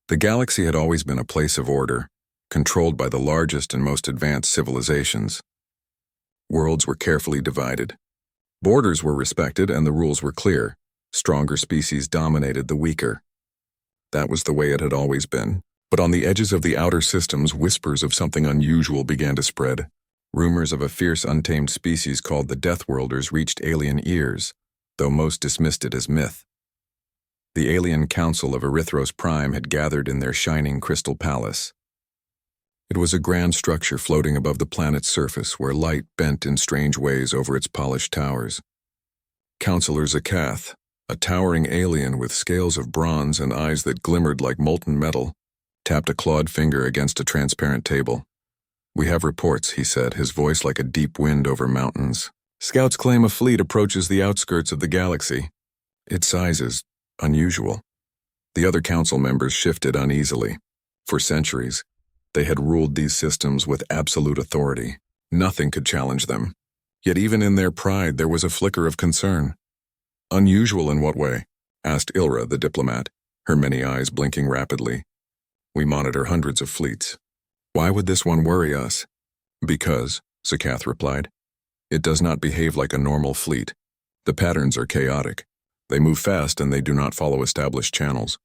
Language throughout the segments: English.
The galaxy had always been a place of order, controlled by the largest and most advanced civilizations. Worlds were carefully divided. Borders were respected and the rules were clear. Stronger species dominated the weaker. That was the way it had always been. But on the edges of the outer systems, whispers of something unusual began to spread. Rumors of a fierce, untamed species called the Deathworlders reached alien ears, though most dismissed it as myth. The alien council of Erythros Prime had gathered in their shining crystal palace. It was a grand structure floating above the planet's surface where light bent in strange ways over its polished towers. Counselor Zakath, a towering alien with scales of bronze and eyes that glimmered like molten metal, tapped a clawed finger against a transparent table. "We have reports," he said, his voice like a deep wind over mountains. "Scouts claim a fleet approaches the outskirts of the galaxy. Its size is unusual." The other council members shifted uneasily. For centuries, they had ruled these systems with absolute authority. Nothing could challenge them. Yet even in their pride there was a flicker of concern. "Unusual in what way?" asked Ilra, the diplomat, her many eyes blinking rapidly. "We monitor hundreds of fleets. Why would this one worry us?" "Because," Zakath replied, "it does not behave like a normal fleet. The patterns are chaotic. They move fast and they do not follow established channels.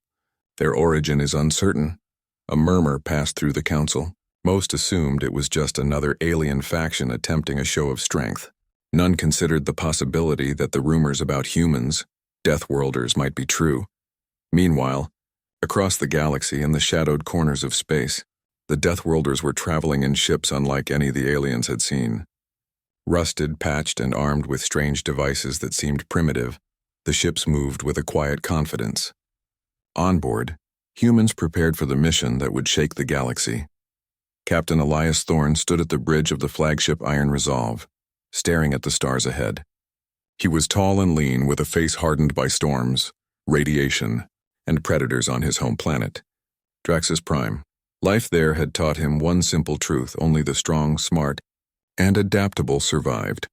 Their origin is uncertain." A murmur passed through the council. Most assumed it was just another alien faction attempting a show of strength. None considered the possibility that the rumors about humans, Deathworlders, might be true. Meanwhile, across the galaxy in the shadowed corners of space, the Deathworlders were traveling in ships unlike any the aliens had seen. Rusted, patched, and armed with strange devices that seemed primitive, the ships moved with a quiet confidence. On board, humans prepared for the mission that would shake the galaxy. Captain Elias Thorne stood at the bridge of the flagship Iron Resolve, staring at the stars ahead. He was tall and lean, with a face hardened by storms, radiation, and predators on his home planet, Draxus Prime. Life there had taught him one simple truth: only the strong, smart, and adaptable survived.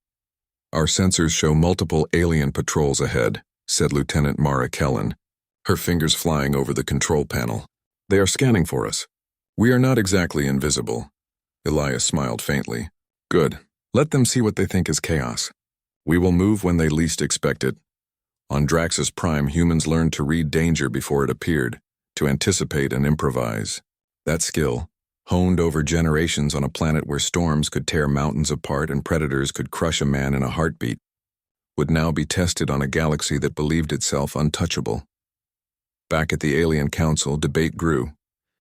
"Our sensors show multiple alien patrols ahead," said Lieutenant Mara Kellen, her fingers flying over the control panel. "They are scanning for us. We are not exactly invisible." Elias smiled faintly. "Good. Let them see what they think is chaos. We will move when they least expect it." On Draxus Prime, humans learned to read danger before it appeared, to anticipate and improvise. That skill, honed over generations on a planet where storms could tear mountains apart and predators could crush a man in a heartbeat, would now be tested on a galaxy that believed itself untouchable. Back at the Alien Council, debate grew.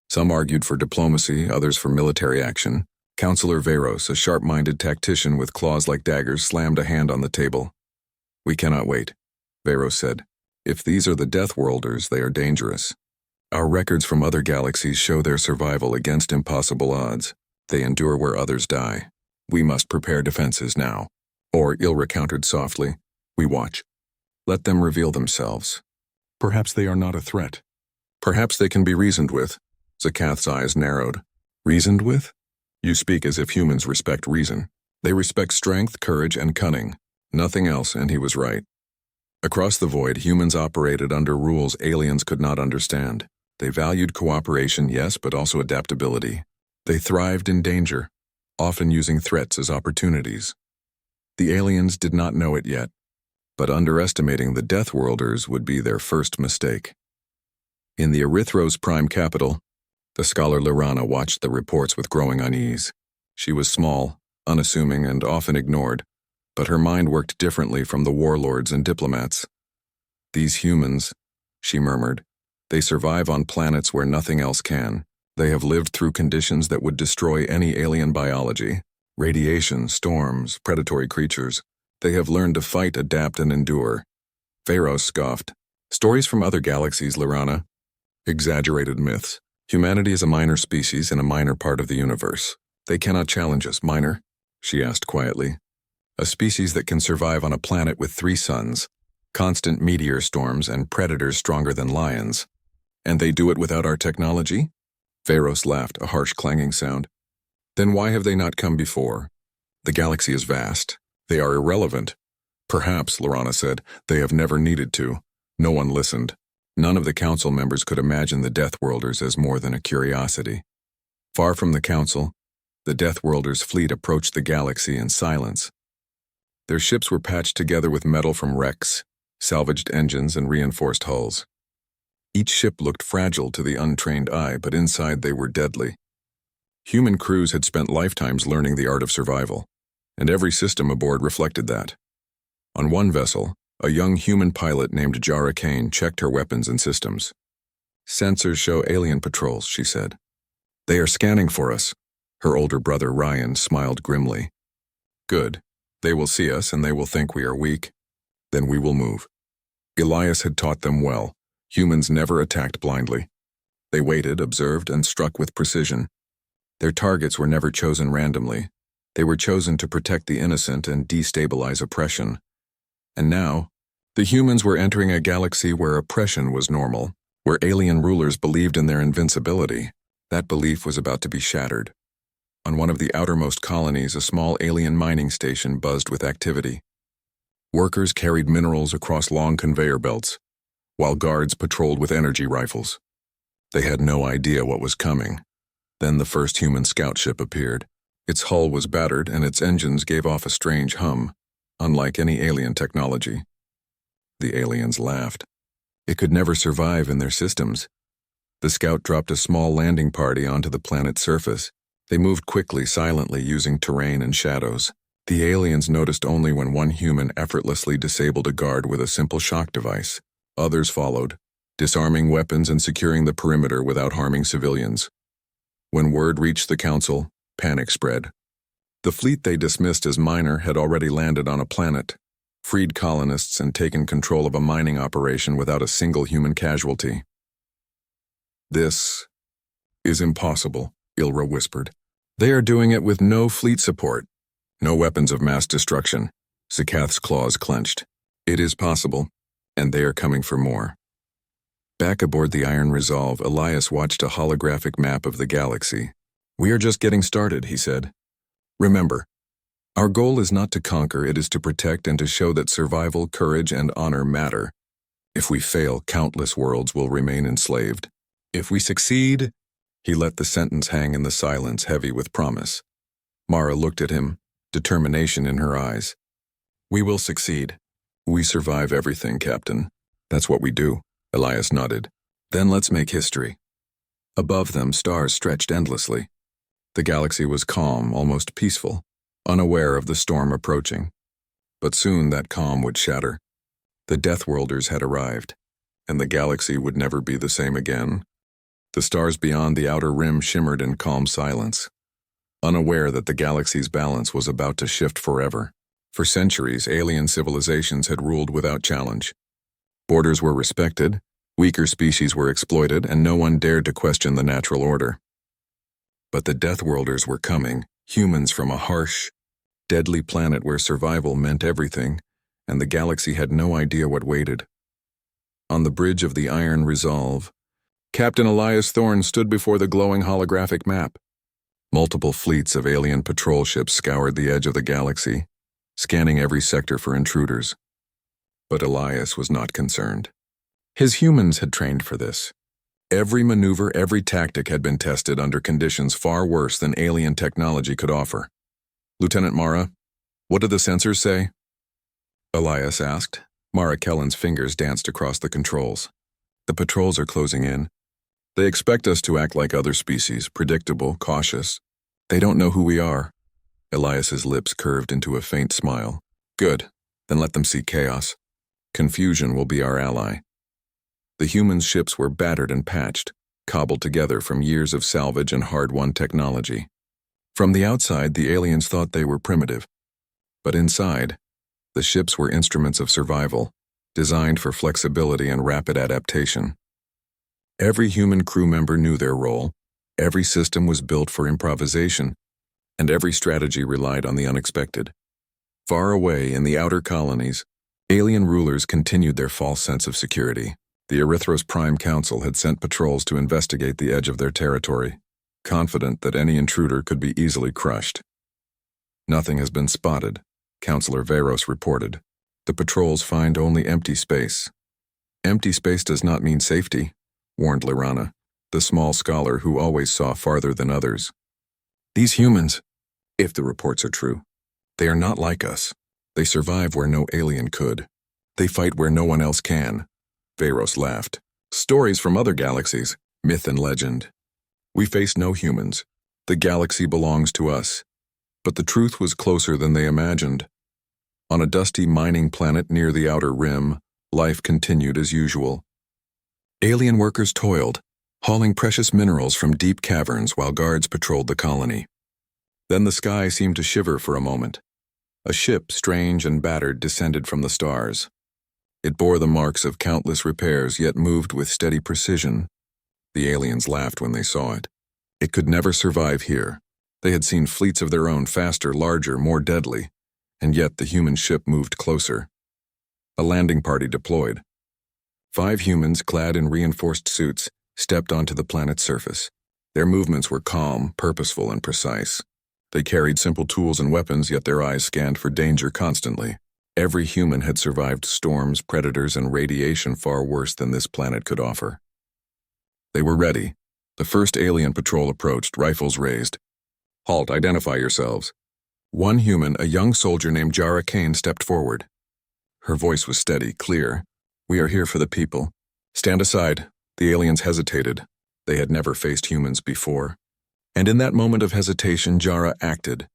Some argued for diplomacy, others for military action. Counselor Veros, a sharp-minded tactician with claws like daggers, slammed a hand on the table. "We cannot wait," Veros said. "If these are the Deathworlders, they are dangerous. Our records from other galaxies show their survival against impossible odds. They endure where others die. We must prepare defenses now." Or, Ilra countered softly, "We watch. Let them reveal themselves. Perhaps they are not a threat. Perhaps they can be reasoned with." Zakath's eyes narrowed. "Reasoned with? You speak as if humans respect reason. They respect strength, courage, and cunning. Nothing else," and he was right. Across the void, humans operated under rules aliens could not understand. They valued cooperation, yes, but also adaptability. They thrived in danger, often using threats as opportunities. The aliens did not know it yet, but underestimating the Deathworlders would be their first mistake. In the Erythros Prime capital, the scholar Lorana watched the reports with growing unease. She was small, unassuming, and often ignored, but her mind worked differently from the warlords and diplomats. "These humans," she murmured, "they survive on planets where nothing else can. They have lived through conditions that would destroy any alien biology. Radiation, storms, predatory creatures. They have learned to fight, adapt, and endure." Veros scoffed. "Stories from other galaxies, Lorana. Exaggerated myths. Humanity is a minor species in a minor part of the universe. They cannot challenge us." "Minor?" she asked quietly. "A species that can survive on a planet with 3 suns, constant meteor storms, and predators stronger than lions. And they do it without our technology?" Veros laughed, a harsh clanging sound. "Then why have they not come before? The galaxy is vast. They are irrelevant." "Perhaps," Lorana said, "they have never needed to. No one listened. None of the council members could imagine the Deathworlders as more than a curiosity. Far from the council, the Deathworlders' fleet approached the galaxy in silence. Their ships were patched together with metal from wrecks, salvaged engines, and reinforced hulls. Each ship looked fragile to the untrained eye, but inside they were deadly. Human crews had spent lifetimes learning the art of survival, and every system aboard reflected that. On one vessel, a young human pilot named Jara Kane checked her weapons and systems. "Sensors show alien patrols," she said. "They are scanning for us." Her older brother Ryan smiled grimly. "Good. They will see us and they will think we are weak. Then we will move." Elias had taught them well. Humans never attacked blindly. They waited, observed, and struck with precision. Their targets were never chosen randomly. They were chosen to protect the innocent and destabilize oppression. And now, the humans were entering a galaxy where oppression was normal, where alien rulers believed in their invincibility. That belief was about to be shattered. On one of the outermost colonies, a small alien mining station buzzed with activity. Workers carried minerals across long conveyor belts, while guards patrolled with energy rifles. They had no idea what was coming. Then the first human scout ship appeared. Its hull was battered and its engines gave off a strange hum, unlike any alien technology. The aliens laughed. It could never survive in their systems. The scout dropped a small landing party onto the planet's surface. They moved quickly, silently, using terrain and shadows. The aliens noticed only when one human effortlessly disabled a guard with a simple shock device. Others followed, disarming weapons and securing the perimeter without harming civilians. When word reached the council, panic spread. The fleet they dismissed as minor had already landed on a planet, freed colonists, and taken control of a mining operation without a single human casualty. "This is impossible," Ilra whispered. "They are doing it with no fleet support, no weapons of mass destruction." Zakath's claws clenched. "It is possible, and they are coming for more." Back aboard the Iron Resolve, Elias watched a holographic map of the galaxy. "We are just getting started," he said. "Remember, our goal is not to conquer, it is to protect and to show that survival, courage, and honor matter. If we fail, countless worlds will remain enslaved. If we succeed—" He let the sentence hang in the silence, heavy with promise. Mara looked at him, determination in her eyes. "We will succeed. We survive everything, Captain. That's what we do." Elias nodded. "Then let's make history." Above them, stars stretched endlessly. The galaxy was calm, almost peaceful, unaware of the storm approaching. But soon that calm would shatter. The Deathworlders had arrived, and the galaxy would never be the same again. The stars beyond the outer rim shimmered in calm silence, unaware that the galaxy's balance was about to shift forever. For centuries, alien civilizations had ruled without challenge. Borders were respected, weaker species were exploited, and no one dared to question the natural order. But the Deathworlders were coming, humans from a harsh, deadly planet where survival meant everything, and the galaxy had no idea what waited. On the bridge of the Iron Resolve, Captain Elias Thorne stood before the glowing holographic map. Multiple fleets of alien patrol ships scoured the edge of the galaxy, scanning every sector for intruders. But Elias was not concerned. His humans had trained for this. Every maneuver, every tactic had been tested under conditions far worse than alien technology could offer. "Lieutenant Mara, what do the sensors say?" Elias asked. Mara Kellen's fingers danced across the controls. "The patrols are closing in. They expect us to act like other species, predictable, cautious. They don't know who we are." Elias's lips curved into a faint smile. "Good, then let them see chaos. Confusion will be our ally." The humans' ships were battered and patched, cobbled together from years of salvage and hard-won technology. From the outside, the aliens thought they were primitive. But inside, the ships were instruments of survival, designed for flexibility and rapid adaptation. Every human crew member knew their role, every system was built for improvisation, and every strategy relied on the unexpected. Far away in the outer colonies, alien rulers continued their false sense of security. The Erythros Prime Council had sent patrols to investigate the edge of their territory, confident that any intruder could be easily crushed. "Nothing has been spotted," Councillor Veros reported. "The patrols find only empty space." Empty space does not mean safety, warned Lorana, the small scholar who always saw farther than others. These humans, if the reports are true, they are not like us. They survive where no alien could. They fight where no one else can. Veyros laughed. Stories from other galaxies, myth and legend. We face no humans. The galaxy belongs to us. But the truth was closer than they imagined. On a dusty mining planet near the outer rim, life continued as usual. Alien workers toiled, hauling precious minerals from deep caverns while guards patrolled the colony. Then the sky seemed to shiver for a moment. A ship, strange and battered, descended from the stars. It bore the marks of countless repairs, yet moved with steady precision. The aliens laughed when they saw it. It could never survive here. They had seen fleets of their own, faster, larger, more deadly, and yet the human ship moved closer. A landing party deployed. 5 humans, clad in reinforced suits, stepped onto the planet's surface. Their movements were calm, purposeful, and precise. They carried simple tools and weapons, yet their eyes scanned for danger constantly. Every human had survived storms, predators, and radiation far worse than this planet could offer. They were ready. The first alien patrol approached, rifles raised. Halt, identify yourselves. One human, a young soldier named Jara Kane, stepped forward. Her voice was steady, clear. We are here for the people. Stand aside. The aliens hesitated. They had never faced humans before. And in that moment of hesitation, Jara acted.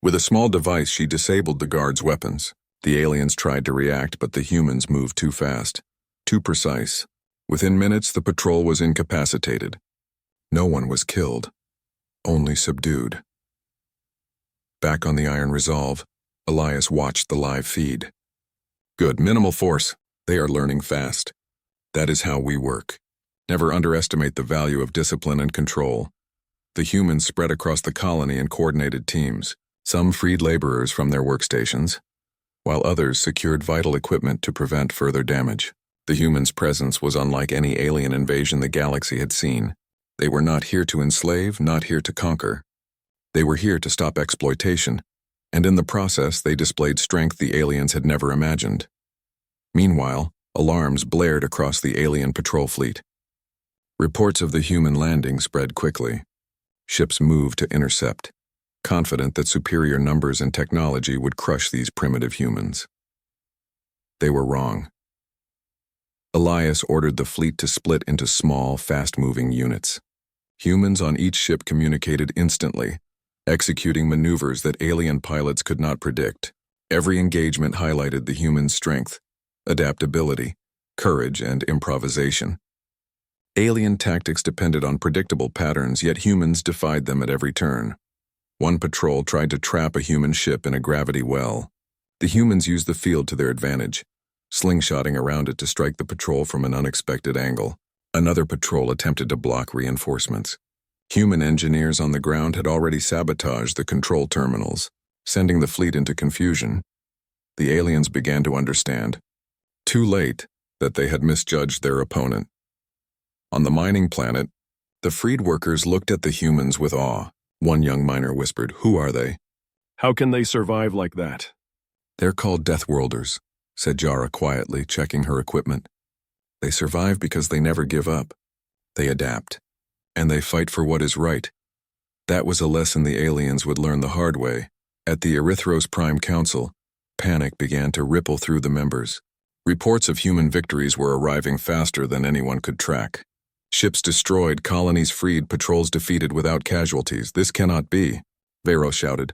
With a small device, she disabled the guards' weapons. The aliens tried to react, but the humans moved too fast, too precise. Within minutes, the patrol was incapacitated. No one was killed, only subdued. Back on the Iron Resolve, Elias watched the live feed. Good, minimal force. They are learning fast. That is how we work. Never underestimate the value of discipline and control. The humans spread across the colony in coordinated teams. Some freed laborers from their workstations, while others secured vital equipment to prevent further damage. The humans' presence was unlike any alien invasion the galaxy had seen. They were not here to enslave, not here to conquer. They were here to stop exploitation, and in the process they displayed strength the aliens had never imagined. Meanwhile, alarms blared across the alien patrol fleet. Reports of the human landing spread quickly. Ships moved to intercept, confident that superior numbers and technology would crush these primitive humans. They were wrong. Elias ordered the fleet to split into small, fast-moving units. Humans on each ship communicated instantly, executing maneuvers that alien pilots could not predict. Every engagement highlighted the human's strength, adaptability, courage, and improvisation. Alien tactics depended on predictable patterns, yet humans defied them at every turn. One patrol tried to trap a human ship in a gravity well. The humans used the field to their advantage, slingshotting around it to strike the patrol from an unexpected angle. Another patrol attempted to block reinforcements. Human engineers on the ground had already sabotaged the control terminals, sending the fleet into confusion. The aliens began to understand, too late, that they had misjudged their opponent. On the mining planet, the freed workers looked at the humans with awe. One young miner whispered, "Who are they?" How can they survive like that? "They're called Deathworlders," said Jara quietly, checking her equipment. "They survive because they never give up. They adapt, and they fight for what is right." That was a lesson the aliens would learn the hard way. At the Erythros Prime Council, panic began to ripple through the members. Reports of human victories were arriving faster than anyone could track. Ships destroyed, colonies freed, patrols defeated without casualties. This cannot be, Veyros shouted.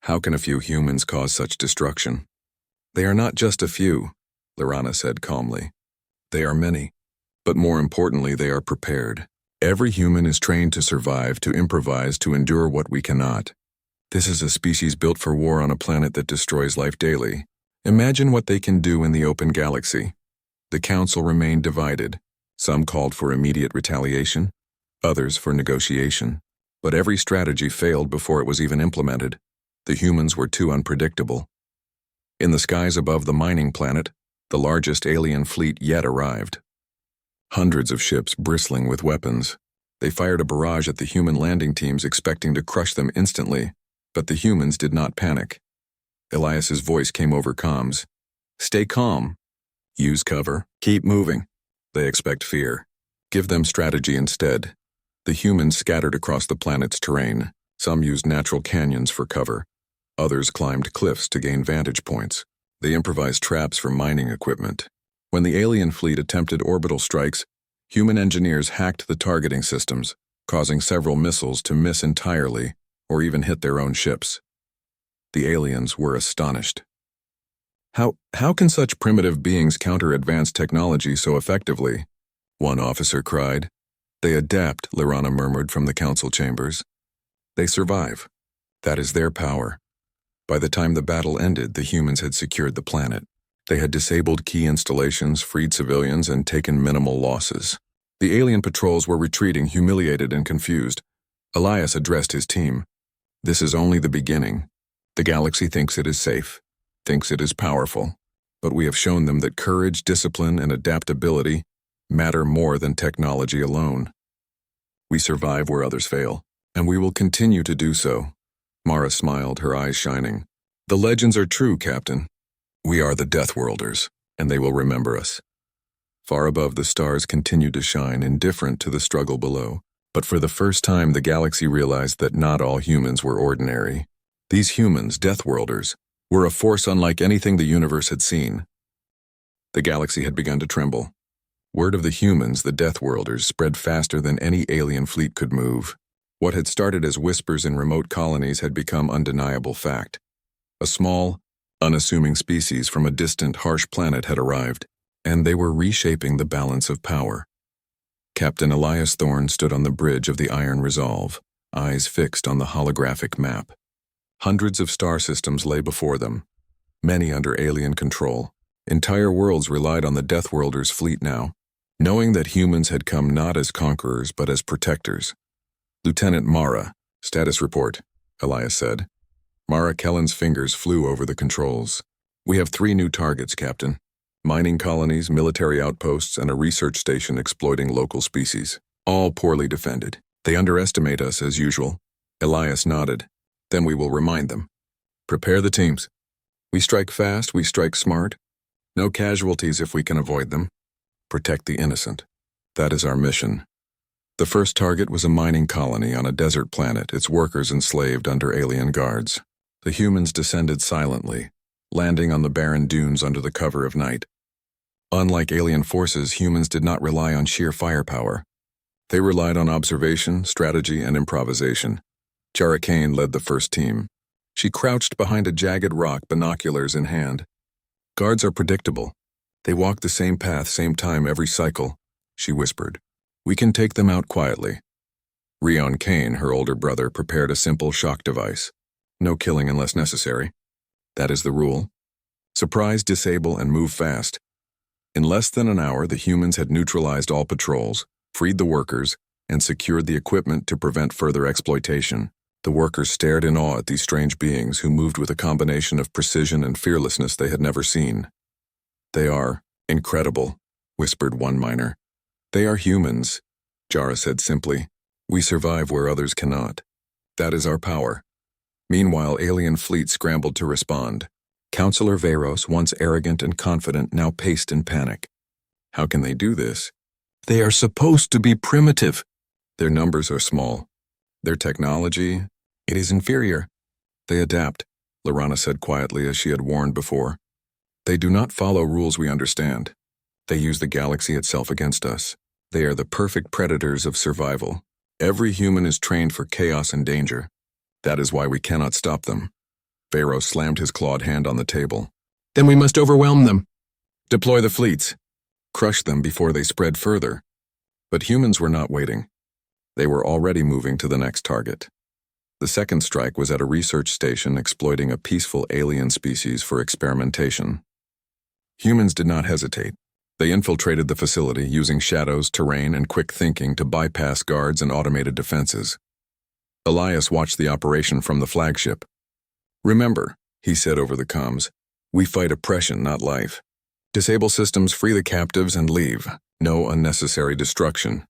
How can a few humans cause such destruction? They are not just a few, Lorana said calmly. They are many. But more importantly, they are prepared. Every human is trained to survive, to improvise, to endure what we cannot. This is a species built for war on a planet that destroys life daily. Imagine what they can do in the open galaxy. The council remained divided. Some called for immediate retaliation, others for negotiation. But every strategy failed before it was even implemented. The humans were too unpredictable. In the skies above the mining planet, the largest alien fleet yet arrived. Hundreds of ships bristling with weapons. They fired a barrage at the human landing teams, expecting to crush them instantly, but the humans did not panic. Elias's voice came over comms. Stay calm. Use cover. Keep moving. They expect fear. Give them strategy instead. The humans scattered across the planet's terrain. Some used natural canyons for cover. Others climbed cliffs to gain vantage points. They improvised traps for mining equipment. When the alien fleet attempted orbital strikes, human engineers hacked the targeting systems, causing several missiles to miss entirely or even hit their own ships. The aliens were astonished. How can such primitive beings counter advanced technology so effectively? One officer cried. They adapt, Lyrana murmured from the council chambers. They survive. That is their power. By the time the battle ended, the humans had secured the planet. They had disabled key installations, freed civilians, and taken minimal losses. The alien patrols were retreating, humiliated and confused. Elias addressed his team. This is only the beginning. The galaxy thinks it is safe, thinks it is powerful, but we have shown them that courage, discipline, and adaptability matter more than technology alone. We survive where others fail, and we will continue to do so. Mara smiled, her eyes shining. The legends are true, Captain. We are the Deathworlders, and they will remember us. Far above, the stars continued to shine, indifferent to the struggle below. But for the first time, the galaxy realized that not all humans were ordinary. These humans, Deathworlders, were a force unlike anything the universe had seen. The galaxy had begun to tremble. Word of the humans, the Deathworlders, spread faster than any alien fleet could move. What had started as whispers in remote colonies had become undeniable fact. A small, unassuming species from a distant, harsh planet had arrived, and they were reshaping the balance of power. Captain Elias Thorne stood on the bridge of the Iron Resolve, eyes fixed on the holographic map. Hundreds of star systems lay before them, many under alien control. Entire worlds relied on the Deathworlders' fleet now, knowing that humans had come not as conquerors but as protectors. Lieutenant Mara, status report, Elias said. Mara Kellen's fingers flew over the controls. We have 3 new targets, Captain. Mining colonies, military outposts, and a research station exploiting local species. All poorly defended. They underestimate us as usual. Elias nodded. Then we will remind them. Prepare the teams. We strike fast, we strike smart. No casualties if we can avoid them. Protect the innocent. That is our mission. The first target was a mining colony on a desert planet, its workers enslaved under alien guards. The humans descended silently, landing on the barren dunes under the cover of night. Unlike alien forces, humans did not rely on sheer firepower. They relied on observation, strategy, and improvisation. Jara Kane led the first team. She crouched behind a jagged rock, binoculars in hand. Guards are predictable. They walk the same path, same time every cycle, she whispered. We can take them out quietly. Rion Kane, her older brother, prepared a simple shock device. No killing unless necessary. That is the rule. Surprise, disable, and move fast. In less than an hour, the humans had neutralized all patrols, freed the workers, and secured the equipment to prevent further exploitation. The workers stared in awe at these strange beings who moved with a combination of precision and fearlessness they had never seen. They are incredible, whispered one miner. They are humans, Jara said simply. We survive where others cannot. That is our power. Meanwhile, alien fleet scrambled to respond. Counselor Veros, once arrogant and confident, now paced in panic. How can they do this? They are supposed to be primitive. Their numbers are small. Their technology, it is inferior. They adapt, Lyrana said quietly as she had warned before. They do not follow rules we understand. They use the galaxy itself against us. They are the perfect predators of survival. Every human is trained for chaos and danger. That is why we cannot stop them. Veros slammed his clawed hand on the table. Then we must overwhelm them. Deploy the fleets. Crush them before they spread further. But humans were not waiting. They were already moving to the next target. The second strike was at a research station exploiting a peaceful alien species for experimentation. Humans did not hesitate. They infiltrated the facility using shadows, terrain, and quick thinking to bypass guards and automated defenses. Elias watched the operation from the flagship. Remember, he said over the comms, we fight oppression, not life. Disable systems, free the captives, and leave. No unnecessary destruction.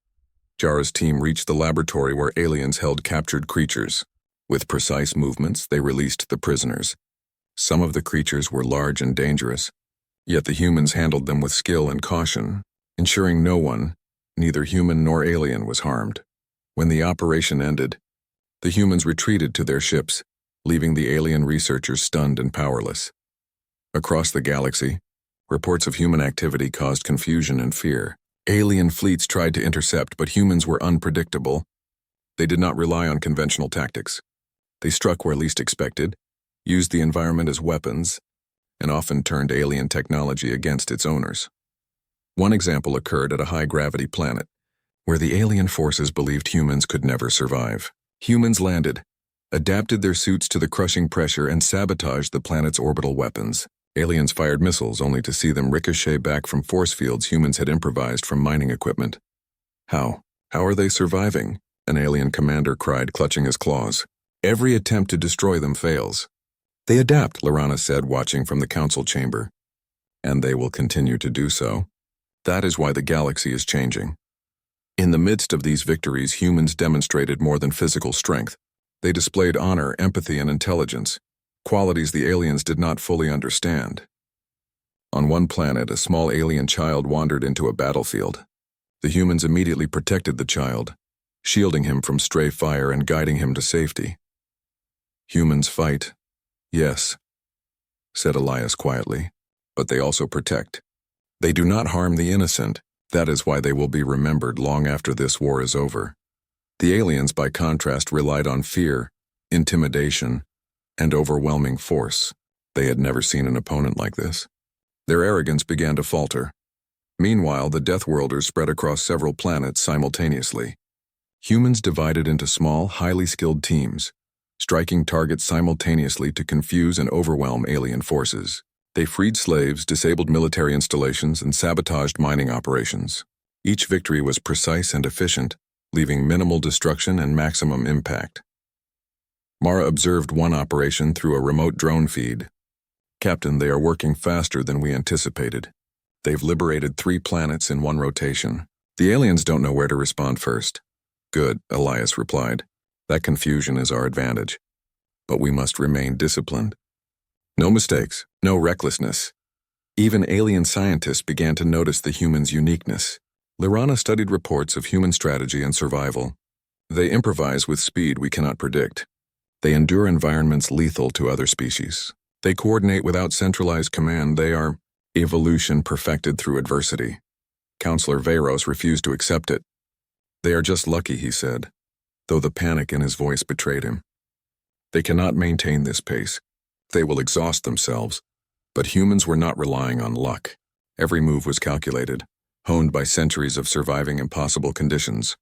Jara's team reached the laboratory where aliens held captured creatures. With precise movements, they released the prisoners. Some of the creatures were large and dangerous, yet the humans handled them with skill and caution. ensuring no one, neither human nor alien, was harmed. When the operation ended, the humans retreated to their ships, leaving the alien researchers stunned and powerless. Across the galaxy, reports of human activity caused confusion and fear. Alien fleets tried to intercept, but humans were unpredictable. They did not rely on conventional tactics. They struck where least expected, used the environment as weapons, and often turned alien technology against its owners. One example occurred at a high-gravity planet, where the alien forces believed humans could never survive. Humans landed, adapted their suits to the crushing pressure, and sabotaged the planet's orbital weapons. Aliens fired missiles only to see them ricochet back from force fields humans had improvised from mining equipment. How? How are they surviving? An alien commander cried, clutching his claws. Every attempt to destroy them fails. They adapt, Lorana said, watching from the council chamber. And they will continue to do so. That is why the galaxy is changing. In the midst of these victories, humans demonstrated more than physical strength. They displayed honor, empathy, and intelligence, qualities the aliens did not fully understand. On one planet, a small alien child wandered into a battlefield. The humans immediately protected the child, shielding him from stray fire and guiding him to safety. Humans fight, yes, said Elias quietly, but they also protect. They do not harm the innocent. That is why they will be remembered long after this war is over. The aliens, by contrast, relied on fear, intimidation, and overwhelming force. They had never seen an opponent like this. Their arrogance began to falter. Meanwhile, the Deathworlders spread across several planets simultaneously. Humans divided into small, highly skilled teams, striking targets simultaneously to confuse and overwhelm alien forces. They freed slaves, disabled military installations, and sabotaged mining operations. Each victory was precise and efficient, leaving minimal destruction and maximum impact. Mara observed one operation through a remote drone feed. Captain, they are working faster than we anticipated. They've liberated 3 planets in one rotation. The aliens don't know where to respond first. Good, Elias replied. That confusion is our advantage. But we must remain disciplined. No mistakes, no recklessness. Even alien scientists began to notice the humans' uniqueness. Lorana studied reports of human strategy and survival. They improvise with speed we cannot predict. They endure environments lethal to other species. They coordinate without centralized command. They are evolution perfected through adversity. Counselor Veyros refused to accept it. They are just lucky, he said, though the panic in his voice betrayed him. They cannot maintain this pace. They will exhaust themselves. But humans were not relying on luck. Every move was calculated, honed by centuries of surviving impossible conditions.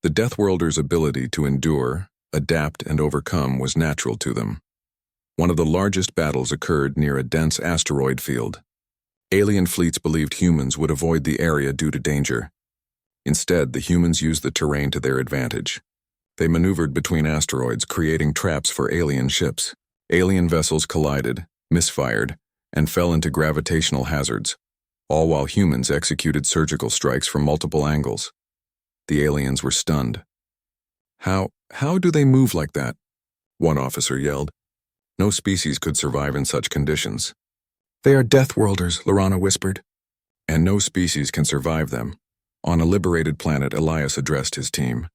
The Deathworlders' ability to endure, adapt, and overcome was natural to them. One of the largest battles occurred near a dense asteroid field. Alien fleets believed humans would avoid the area due to danger. Instead, the humans used the terrain to their advantage. They maneuvered between asteroids, creating traps for alien ships. Alien vessels collided, misfired, and fell into gravitational hazards, all while humans executed surgical strikes from multiple angles. The aliens were stunned. How do they move like that? One officer yelled. No species could survive in such conditions. They are Deathworlders, Lorana whispered. And no species can survive them. On a liberated planet, Elias addressed his team.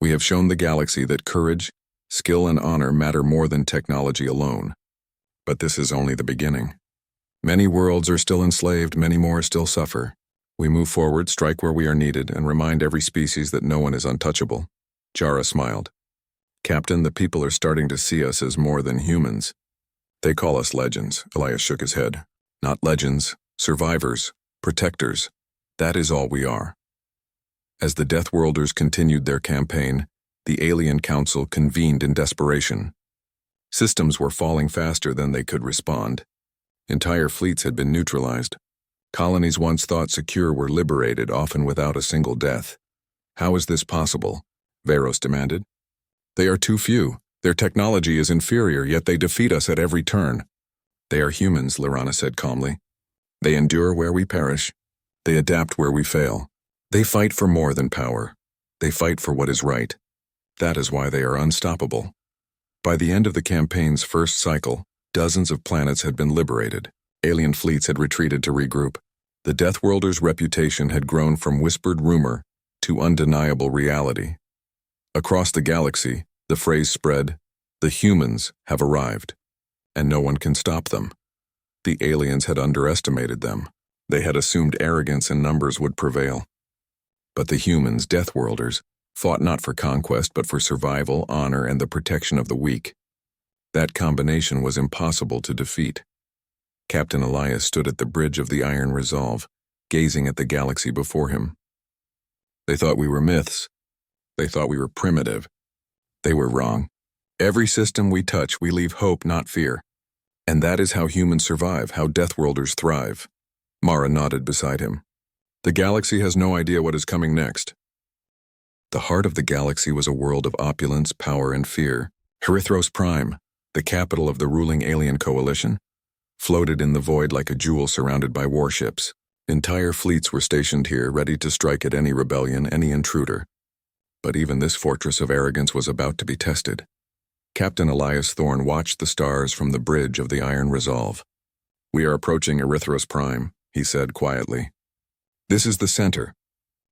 We have shown the galaxy that courage, skill, and honor matter more than technology alone. But this is only the beginning. Many worlds are still enslaved, many more still suffer. We move forward, strike where we are needed, and remind every species that no one is untouchable. Jara smiled. Captain, the people are starting to see us as more than humans. They call us legends, Elias shook his head. Not legends, survivors, protectors. That is all we are. As the Deathworlders continued their campaign, the Alien Council convened in desperation. Systems were falling faster than they could respond. Entire fleets had been neutralized. Colonies once thought secure were liberated, often without a single death. How is this possible? Veyros demanded. They are too few. Their technology is inferior, yet they defeat us at every turn. They are humans, Lorana said calmly. They endure where we perish. They adapt where we fail. They fight for more than power. They fight for what is right. That is why they are unstoppable. By the end of the campaign's first cycle, dozens of planets had been liberated. Alien fleets had retreated to regroup. The Deathworlders' reputation had grown from whispered rumor to undeniable reality. Across the galaxy, the phrase spread, "The humans have arrived," and no one can stop them. The aliens had underestimated them. They had assumed arrogance and numbers would prevail. But the humans, Deathworlders, fought not for conquest but for survival, honor, and the protection of the weak. That combination was impossible to defeat. Captain Elias stood at the bridge of the Iron Resolve, gazing at the galaxy before him. They thought we were myths. They thought we were primitive. They were wrong. Every system we touch, we leave hope, not fear. And that is how humans survive, how Deathworlders thrive. Mara nodded beside him. The galaxy has no idea what is coming next. The heart of the galaxy was a world of opulence, power, and fear. Erythros Prime, the capital of the ruling alien coalition, floated in the void like a jewel surrounded by warships. Entire fleets were stationed here, ready to strike at any rebellion, any intruder. But even this fortress of arrogance was about to be tested. Captain Elias Thorne watched the stars from the bridge of the Iron Resolve. "We are approaching Erythros Prime," he said quietly. "This is the center.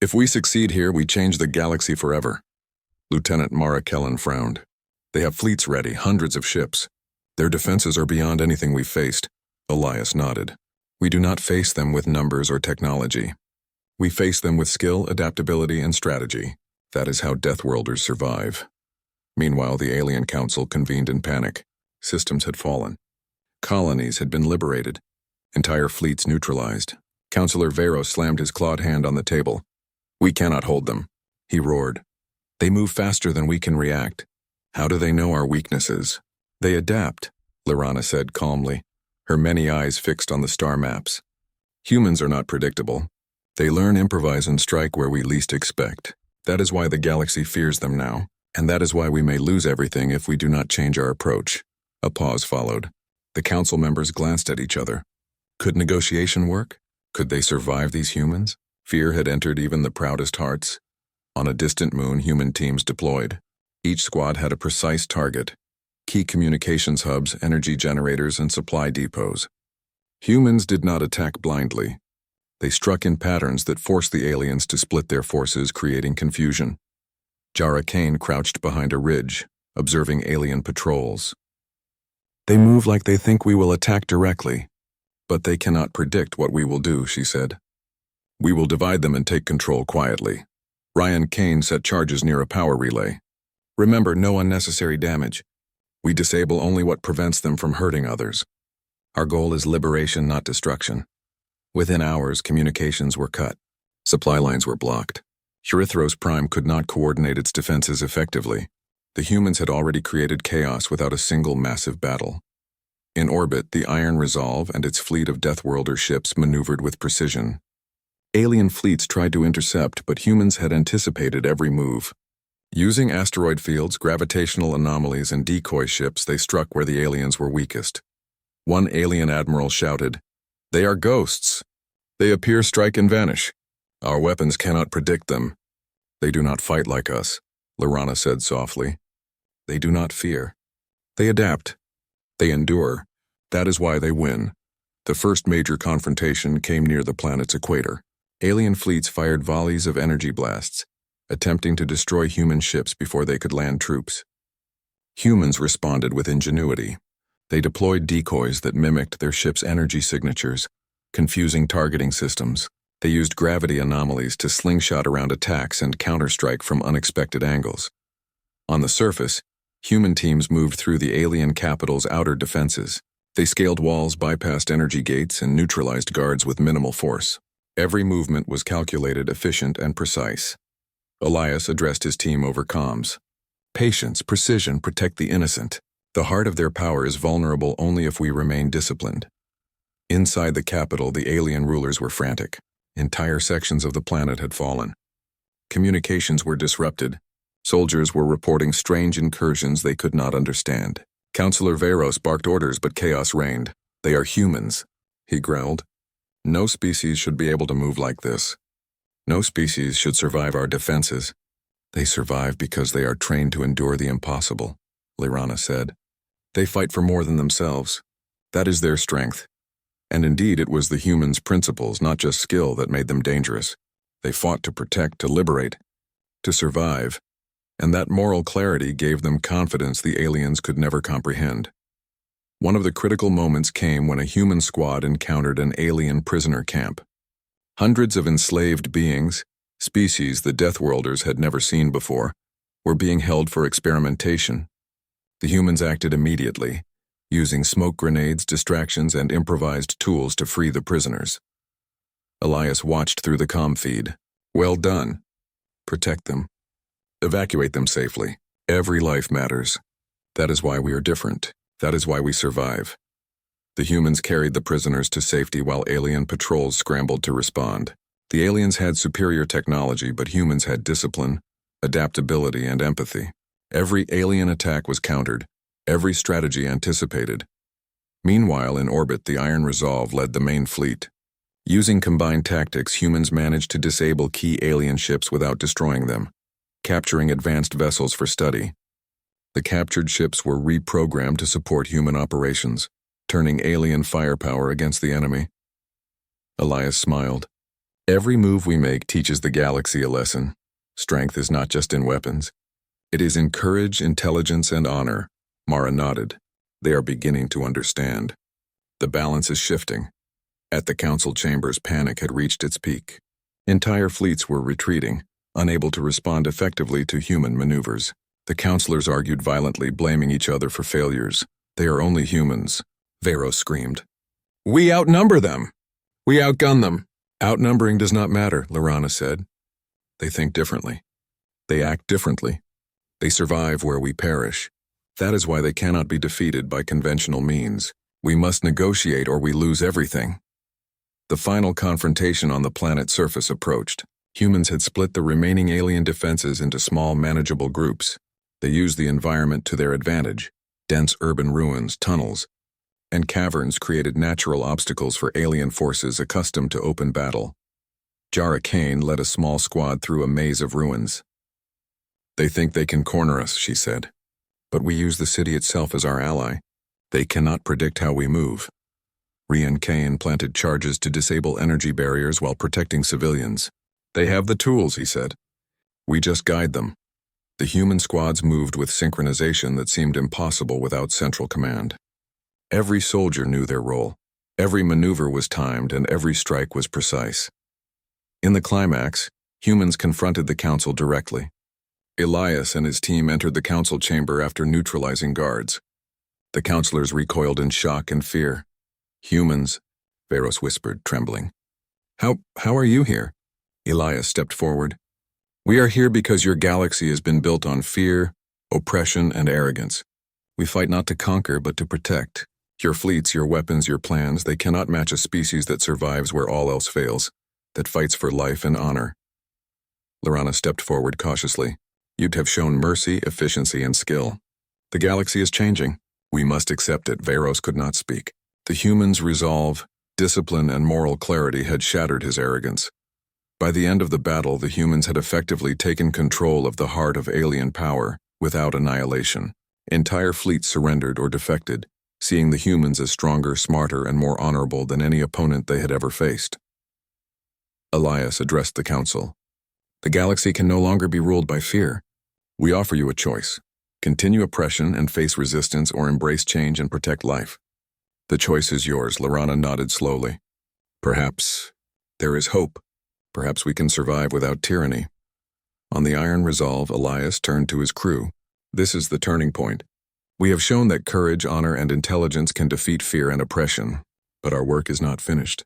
If we succeed here, we change the galaxy forever." Lieutenant Mara Kellen frowned. "They have fleets ready, hundreds of ships. Their defenses are beyond anything we've faced." Elias nodded. "We do not face them with numbers or technology. We face them with skill, adaptability, and strategy. That is how Deathworlders survive." Meanwhile, the Alien Council convened in panic. Systems had fallen. Colonies had been liberated. Entire fleets neutralized. Councillor Vero slammed his clawed hand on the table. "We cannot hold them," he roared. "They move faster than we can react. How do they know our weaknesses?" "They adapt," Lorana said calmly, her many eyes fixed on the star maps. "Humans are not predictable. They learn, improvise, and strike where we least expect. That is why the galaxy fears them now, and that is why we may lose everything if we do not change our approach." A pause followed. The council members glanced at each other. Could negotiation work? Could they survive these humans? Fear had entered even the proudest hearts. On a distant moon, human teams deployed. Each squad had a precise target: key communications hubs, energy generators, and supply depots. Humans did not attack blindly. They struck in patterns that forced the aliens to split their forces, creating confusion. Jara Kane crouched behind a ridge, observing alien patrols. "They move like they think we will attack directly, but they cannot predict what we will do," she said. "We will divide them and take control quietly." Ryan Kane set charges near a power relay. "Remember, no unnecessary damage. We disable only what prevents them from hurting others. Our goal is liberation, not destruction." Within hours, communications were cut. Supply lines were blocked. Erythros Prime could not coordinate its defenses effectively. The humans had already created chaos without a single massive battle. In orbit, the Iron Resolve and its fleet of Deathworlder ships maneuvered with precision. Alien fleets tried to intercept, but humans had anticipated every move. Using asteroid fields, gravitational anomalies, and decoy ships, they struck where the aliens were weakest. One alien admiral shouted, "They are ghosts. They appear, strike, and vanish. Our weapons cannot predict them." "They do not fight like us," Lorana said softly. "They do not fear. They adapt. They endure. That is why they win." The first major confrontation came near the planet's equator. Alien fleets fired volleys of energy blasts, attempting to destroy human ships before they could land troops. Humans responded with ingenuity. They deployed decoys that mimicked their ships' energy signatures, confusing targeting systems. They used gravity anomalies to slingshot around attacks and counterstrike from unexpected angles. On the surface, human teams moved through the alien capital's outer defenses. They scaled walls, bypassed energy gates, and neutralized guards with minimal force. Every movement was calculated, efficient, and precise. Elias addressed his team over comms. "Patience, precision, protect the innocent. The heart of their power is vulnerable only if we remain disciplined." Inside the capital, the alien rulers were frantic. Entire sections of the planet had fallen. Communications were disrupted. Soldiers were reporting strange incursions they could not understand. Councillor Veros barked orders, but chaos reigned. "They are humans," he growled. "No species should be able to move like this. No species should survive our defenses." "They survive because they are trained to endure the impossible," Lorana said. "They fight for more than themselves. That is their strength. And indeed, it was the humans' principles, not just skill, that made them dangerous. They fought to protect, to liberate, to survive, and that moral clarity gave them confidence the aliens could never comprehend. One of the critical moments came when a human squad encountered an alien prisoner camp. Hundreds of enslaved beings, species the Deathworlders had never seen before, were being held for experimentation. The humans acted immediately, using smoke grenades, distractions, and improvised tools to free the prisoners. Elias watched through the comm feed. Well done. Protect them. Evacuate them safely. Every life matters. That is why we are different. That is why we survive. The humans carried the prisoners to safety while alien patrols scrambled to respond. The aliens had superior technology, but humans had discipline, adaptability, and empathy. Every alien attack was countered, every strategy anticipated. Meanwhile, in orbit, the Iron Resolve led the main fleet. Using combined tactics, humans managed to disable key alien ships without destroying them, capturing advanced vessels for study. The captured ships were reprogrammed to support human operations, turning alien firepower against the enemy. Elias smiled. Every move we make teaches the galaxy a lesson. Strength is not just in weapons. It is in courage, intelligence, and honor. Mara nodded. They are beginning to understand. The balance is shifting. At the council chambers, panic had reached its peak. Entire fleets were retreating, unable to respond effectively to human maneuvers. The councillors argued violently, blaming each other for failures. They are only humans, Veros screamed. We outnumber them. We outgun them. Outnumbering does not matter, Lorana said. They think differently. They act differently. They survive where we perish. That is why they cannot be defeated by conventional means. We must negotiate or we lose everything. The final confrontation on the planet's surface approached. Humans had split the remaining alien defenses into small, manageable groups. They used the environment to their advantage. Dense urban ruins, tunnels, and caverns created natural obstacles for alien forces accustomed to open battle. Jara Kane led a small squad through a maze of ruins. They think they can corner us, she said. But we use the city itself as our ally. They cannot predict how we move. Rian Kane planted charges to disable energy barriers while protecting civilians. They have the tools, he said. We just guide them. The human squads moved with synchronization that seemed impossible without central command. Every soldier knew their role. Every maneuver was timed and every strike was precise. In the climax, humans confronted the council directly. Elias and his team entered the council chamber after neutralizing guards. The councillors recoiled in shock and fear. Humans, Veros whispered, trembling. How are you here? Elias stepped forward. We are here because your galaxy has been built on fear, oppression, and arrogance. We fight not to conquer, but to protect. Your fleets, your weapons, your plans, they cannot match a species that survives where all else fails, that fights for life and honor. Lorana stepped forward cautiously. You'd have shown mercy, efficiency, and skill. The galaxy is changing. We must accept it. Veros could not speak. The human's resolve, discipline, and moral clarity had shattered his arrogance. By the end of the battle, the humans had effectively taken control of the heart of alien power without annihilation. Entire fleets surrendered or defected, seeing the humans as stronger, smarter, and more honorable than any opponent they had ever faced. Elias addressed the council. The galaxy can no longer be ruled by fear. We offer you a choice. Continue oppression and face resistance, or embrace change and protect life. The choice is yours, Lorana nodded slowly. Perhaps there is hope. Perhaps we can survive without tyranny. On the Iron Resolve, Elias turned to his crew. This is the turning point. We have shown that courage, honor, and intelligence can defeat fear and oppression, but our work is not finished.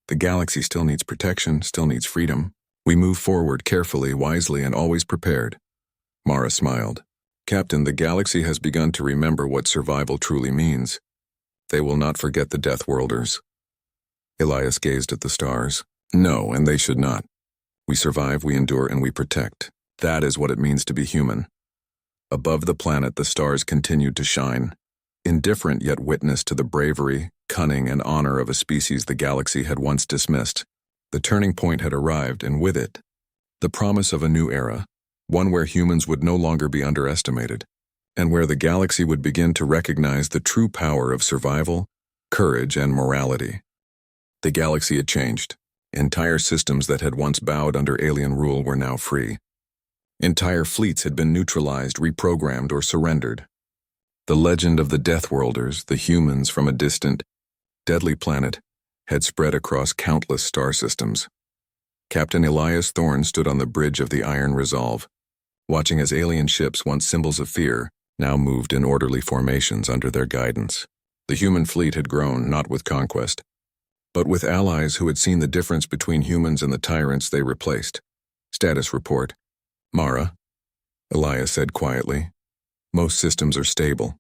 The galaxy still needs protection, still needs freedom. We move forward carefully, wisely, and always prepared. Mara smiled. Captain, the galaxy has begun to remember what survival truly means. They will not forget the Deathworlders. Elias gazed at the stars. No, and they should not. We survive, we endure, and we protect. That is what it means to be human. Above the planet, the stars continued to shine, indifferent yet witness to the bravery, cunning, and honor of a species the galaxy had once dismissed. The turning point had arrived, and with it, the promise of a new era, one where humans would no longer be underestimated, and where the galaxy would begin to recognize the true power of survival, courage, and morality. The galaxy had changed. Entire systems that had once bowed under alien rule were now free. Entire fleets had been neutralized, reprogrammed, or surrendered. The legend of the Deathworlders, the humans from a distant, deadly planet, had spread across countless star systems. Captain Elias Thorne stood on the bridge of the Iron Resolve, watching as alien ships, once symbols of fear, now moved in orderly formations under their guidance. The human fleet had grown, not with conquest, but with allies who had seen the difference between humans and the tyrants they replaced. Status report. Mara, Elias said quietly. Most systems are stable.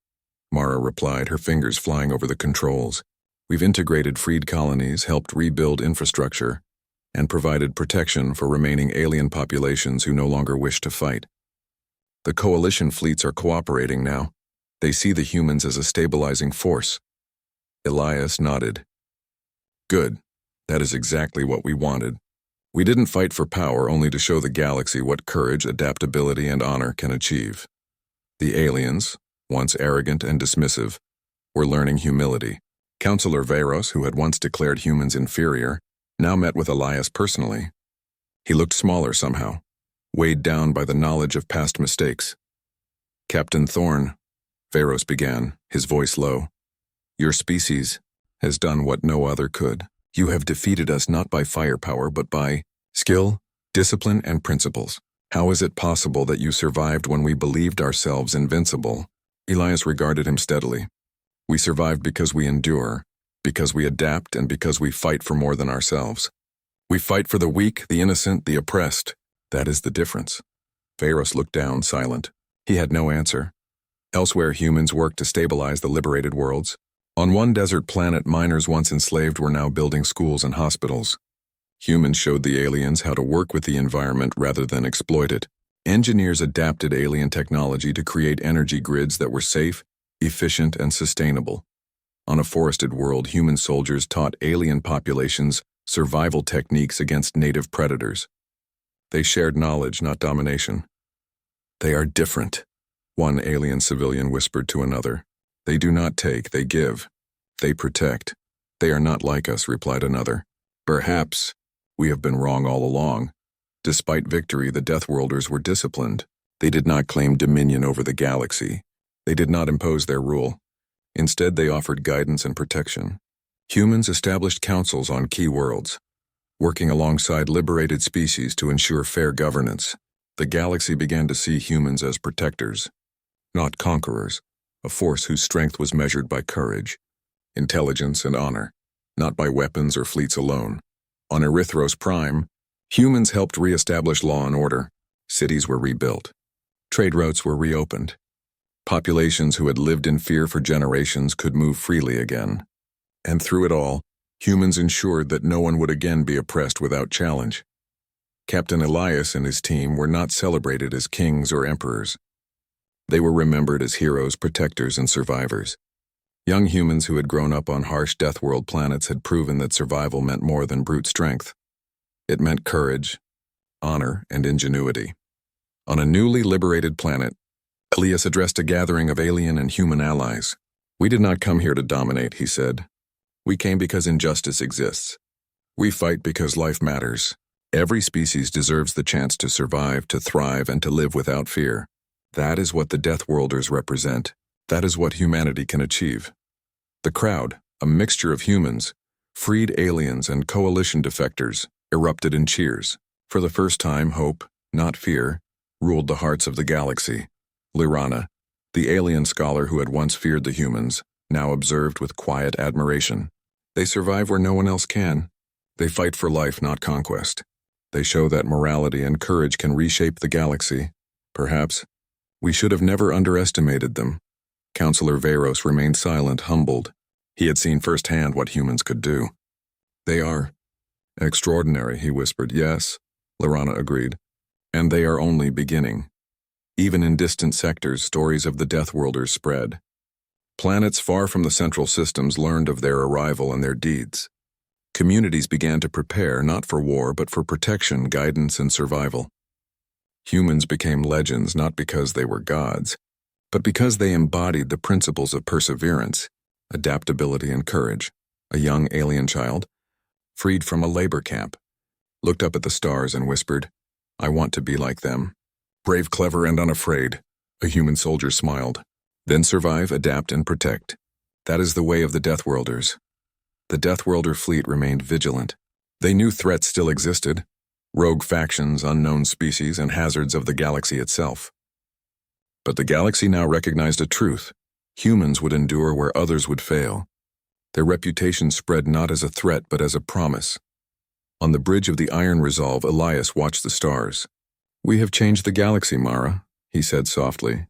Mara replied, her fingers flying over the controls. We've integrated freed colonies, helped rebuild infrastructure, and provided protection for remaining alien populations who no longer wish to fight. The coalition fleets are cooperating now. They see the humans as a stabilizing force. Elias nodded. Good. That is exactly what we wanted. We didn't fight for power only to show the galaxy what courage, adaptability, and honor can achieve. The aliens, once arrogant and dismissive, were learning humility. Counselor Veros, who had once declared humans inferior, now met with Elias personally. He looked smaller somehow, weighed down by the knowledge of past mistakes. Captain Thorne, Veros began, his voice low. Your species has done what no other could. You have defeated us not by firepower but by skill, discipline, and principles. How is it possible that you survived when we believed ourselves invincible? Elias regarded him steadily. We survived because we endure, because we adapt, and because we fight for more than ourselves. We fight for the weak, the innocent, the oppressed. That is the difference. Veros looked down, silent. He had no answer. Elsewhere, humans worked to stabilize the liberated worlds. On one desert planet, miners once enslaved were now building schools and hospitals. Humans showed the aliens how to work with the environment rather than exploit it. Engineers adapted alien technology to create energy grids that were safe, efficient, and sustainable. On a forested world, human soldiers taught alien populations survival techniques against native predators. They shared knowledge, not domination. They are different, one alien civilian whispered to another. They do not take, they give. They protect. They are not like us, replied another. Perhaps we have been wrong all along. Despite victory, the Deathworlders were disciplined. They did not claim dominion over the galaxy. They did not impose their rule. Instead, they offered guidance and protection. Humans established councils on key worlds, working alongside liberated species to ensure fair governance. The galaxy began to see humans as protectors, not conquerors, a force whose strength was measured by courage, intelligence, and honor, not by weapons or fleets alone. On Erythros Prime, humans helped re-establish law and order. Cities were rebuilt. Trade routes were reopened. Populations who had lived in fear for generations could move freely again. And through it all, humans ensured that no one would again be oppressed without challenge. Captain Elias and his team were not celebrated as kings or emperors. They were remembered as heroes, protectors, and survivors. Young humans who had grown up on harsh Deathworld planets had proven that survival meant more than brute strength. It meant courage, honor, and ingenuity. On a newly liberated planet, Elias addressed a gathering of alien and human allies. We did not come here to dominate, he said. We came because injustice exists. We fight because life matters. Every species deserves the chance to survive, to thrive, and to live without fear. That is what the Deathworlders represent. That is what humanity can achieve. The crowd, a mixture of humans, freed aliens, and coalition defectors, erupted in cheers. For the first time, hope, not fear, ruled the hearts of the galaxy. Lyrana, the alien scholar who had once feared the humans, now observed with quiet admiration. They survive where no one else can. They fight for life, not conquest. They show that morality and courage can reshape the galaxy. Perhaps we should have never underestimated them. Counselor Veros remained silent, humbled. He had seen firsthand what humans could do. They are extraordinary, he whispered. Yes, Lyrana agreed. And they are only beginning. Even in distant sectors, stories of the Deathworlders spread. Planets far from the central systems learned of their arrival and their deeds. Communities began to prepare not for war but for protection, guidance, and survival. Humans became legends not because they were gods, but because they embodied the principles of perseverance, adaptability, and courage. A young alien child, freed from a labor camp, looked up at the stars and whispered, "I want to be like them." Brave, clever, and unafraid, a human soldier smiled. Then survive, adapt, and protect. That is the way of the Deathworlders. The Deathworlder fleet remained vigilant. They knew threats still existed, rogue factions, unknown species, and hazards of the galaxy itself. But the galaxy now recognized a truth. Humans would endure where others would fail. Their reputation spread not as a threat but as a promise. On the bridge of the Iron Resolve, Elias watched the stars. "We have changed the galaxy, Mara," he said softly.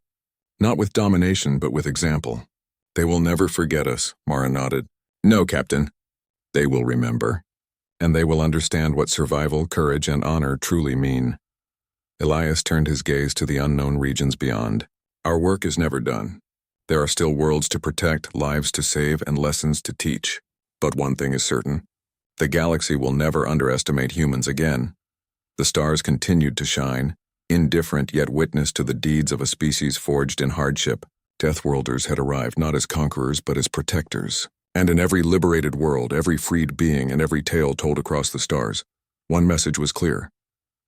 "Not with domination, but with example." "They will never forget us," Mara nodded. "No, Captain. They will remember. And they will understand what survival, courage, and honor truly mean." Elias turned his gaze to the unknown regions beyond. "Our work is never done. There are still worlds to protect, lives to save, and lessons to teach. But one thing is certain. The galaxy will never underestimate humans again." The stars continued to shine, indifferent yet witness to the deeds of a species forged in hardship. Deathworlders had arrived not as conquerors but as protectors. And in every liberated world, every freed being, and every tale told across the stars, one message was clear.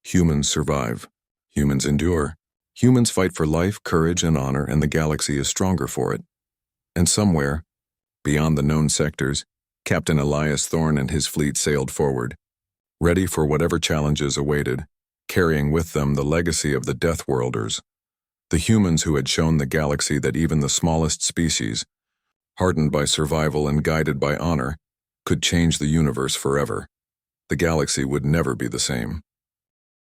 Humans survive. Humans endure. Humans fight for life, courage, and honor, and the galaxy is stronger for it. And somewhere, beyond the known sectors, Captain Elias Thorne and his fleet sailed forward, ready for whatever challenges awaited, carrying with them the legacy of the Deathworlders, the humans who had shown the galaxy that even the smallest species, hardened by survival and guided by honor, could change the universe forever. The galaxy would never be the same.